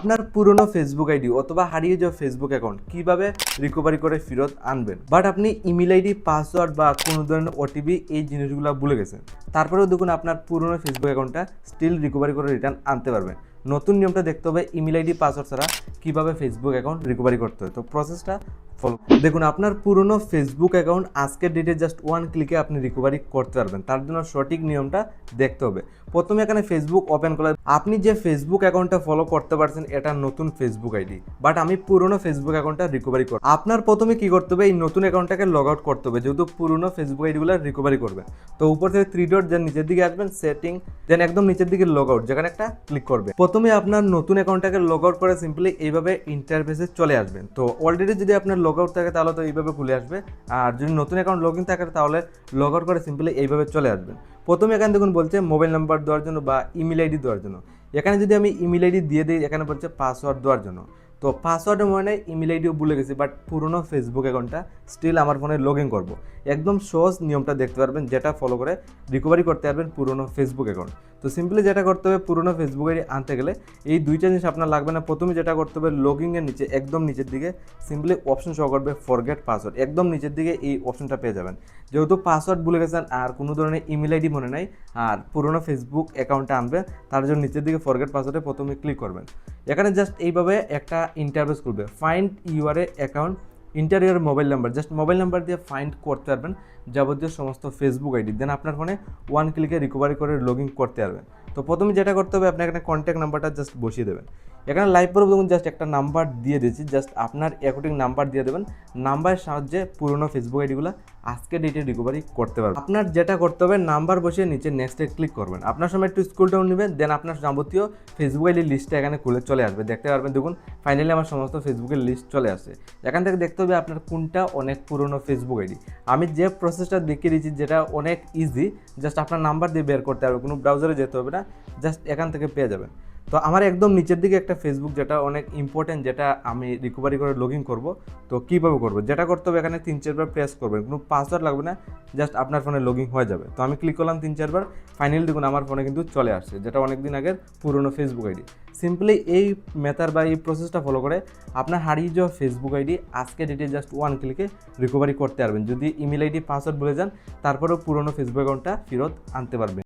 আপনার পুরনো Facebook ID অথবা হারিয়ে যাওয়া ফেসবুক অ্যাকাউন্ট কিভাবে রিকভারি করে ফেরত আনবেন, বাট আপনি ইমেল আইডি, পাসওয়ার্ড বা কোনো ধরনের ওটিপি এই জিনিসগুলো ভুলে গেছেন। তারপরেও দেখুন আপনার পুরনো ফেসবুক অ্যাকাউন্টটা স্টিল রিকভারি করে রিটার্ন আনতে পারবেন। নতুন নিয়মটা দেখতে হবে ইমেল আইডি, পাসওয়ার্ড ছাড়া কীভাবে ফেসবুক অ্যাকাউন্ট রিকভারি করতে হয়। তো প্রসেসটা ফলো দেখুন, আপনার পুরনো ফেসবুক অ্যাকাউন্ট আজকের ডেটে জাস্ট ওয়ান ক্লিকে আপনি রিকভারি করতে পারবেন। তার জন্য সঠিক নিয়মটা দেখতে হবে। প্রথমে এখানে ফেসবুক ওপেন করে আপনি যে ফেসবুক অ্যাকাউন্টটা ফলো করতে পারছেন এটা নতুন ফেসবুক আইডি, বাট আমি পুরনো ফেসবুক অ্যাকাউন্টটা রিকভারি করব। আপনার প্রথমে কি করতে হবে, এই নতুন অ্যাকাউন্টটাকে লগ আউট করতে হবে, যেহেতু পুরনো ফেসবুক আইডিগুলো রিকভারি করবেন। তো উপর থেকে থ্রি ডট দেন নিচের দিকে আসবেন, সেটিং, দেন একদম নিচের দিকে লগ আউট, যেখানে একটা ক্লিক করবে। প্রথমে আপনার নতুন অ্যাকাউন্টটাকে লগ আউট করে সিম্পলি এইভাবে ইন্টারফেসে চলে আসবেন। তো অলরেডি যদি আপনার লগ আউট থাকে তাহলে তো এইভাবে খুলে আসবে, আর যদি নতুন অ্যাকাউন্ট লগ ইন থাকে তাহলে লগ আউট করে সিম্পলি এইভাবে চলে আসবেন। প্রথমে এখানে দেখুন বলছে মোবাইল নাম্বার দেওয়ার জন্য বা ইমেল আইডি দেওয়ার জন্য। এখানে যদি আমি ইমেল আইডি দিয়ে দিই, এখানে বলছে পাসওয়ার্ড দেওয়ার জন্য। তো পাসওয়ার্ডের মনে ইমেল আইডিও ভুলে গেছি, বাট পুরনো ফেসবুক অ্যাকাউন্টটা স্টিল আমার ফোনে লগ ইন করবো। একদম সহজ নিয়মটা দেখতে পারবেন, যেটা ফলো করে রিকভারি করতে পারবেন পুরনো ফেসবুক অ্যাকাউন্ট। তো সিম্পলি যেটা করতে হবে, পুরনো ফেসবুক আইডি আনতে গেলে এই দুইটা জিনিস আপনার লাগবে না। প্রথমে যেটা করতে হবে, লগইনের নিচে একদম নিচের দিকে সিম্পলি অপশন শো করবে ফরগেট পাসওয়ার্ড, একদম নিচের দিকে এই অপশনটা পেয়ে যাবেন। যেহেতু পাসওয়ার্ড ভুলে গেছেন আর কোনো ধরনের ইমেল আইডি মনে নাই আর পুরনো ফেসবুক অ্যাকাউন্টটা আনবে, তার জন্য নিচের দিকে ফরগেট পাসওয়ার্ডে প্রথমে ক্লিক করবেন। এখানে জাস্ট এইভাবে একটা ইন্টারফেস করবে, find your account, interior mobile number, just mobile number দিয়ে ফাইন্ড করতে পারবেন যাবতীয় সমস্ত ফেসবুক আইডি, দেন আপনার ফোনে ওয়ান ক্লিকে রিকভারি করে লগ ইন করতে পারবেন। তো প্রথমে যেটা করতে হবে, আপনি এখানে কন্ট্যাক্ট নাম্বারটা জাস্ট বসিয়ে দেবেন। এখানে লাইভ প্রুফ দেখুন, জাস্ট একটা নাম্বার দিয়ে দিয়েছি, জাস্ট আপনার অ্যাকাউন্টিং নাম্বার দিয়ে দেবেন। নাম্বারের সাহায্যে পুরনো ফেসবুক আইডিগুলো আজকে ডেটে রিকভারি করতে পারবেন। আপনার যেটা করতে হবে, নাম্বার বসিয়ে নিচে নেক্সটে ক্লিক করবেন। আপনার সময় একটু স্ক্রল ডাউন নেবেন, দেন আপনার যাবতীয় ফেসবুক আইডির লিস্টটা এখানে খুলে চলে আসবে, দেখতে পারবেন। দেখুন ফাইনালি আমার সমস্ত ফেসবুকের লিস্ট চলে আসে। এখান থেকে দেখতে হবে আপনার কোনটা অনেক পুরনো ফেসবুক আইডি। আমি যে প্রসেসটা দেখিয়ে দিয়েছি যেটা অনেক ইজি, জাস্ট আপনার নাম্বার দিয়ে বের করতে হবে, কোনো ব্রাউজারে যেতে হবে না, জাস্ট এখান থেকে পেয়ে যাবেন। তো আমার একদম নিচের দিকে একটা ফেসবুক, যেটা অনেক ইম্পর্টেন্ট, যেটা আমি রিকভারি করে লগ ইন করবো। তো কীভাবে করবো, যেটা করতে হবে, এখানে 3-4 প্রেস করবেন, কোনো পাসওয়ার্ড লাগবে না, জাস্ট আপনার ফোনে লগ ইন হয়ে যাবে। তো আমি ক্লিক করলাম 3-4 ফাইনালি দেখুন আমার ফোনে কিন্তু চলে আসছে, যেটা অনেক দিন আগের পুরনো ফেসবুক আইডি। সিম্পলি এই মেথড বা এই প্রসেসটা ফলো করে আপনার হারিয়ে যাওয়া ফেসবুক আইডি আজকে ডেটে জাস্ট ওয়ান ক্লিকে রিকভারি করতে পারবেন। যদি ইমেল আইডি, পাসওয়ার্ড ভুলে যান, তারপরেও পুরনো ফেসবুক অ্যাকাউন্টটা ফেরত আনতে পারবেন।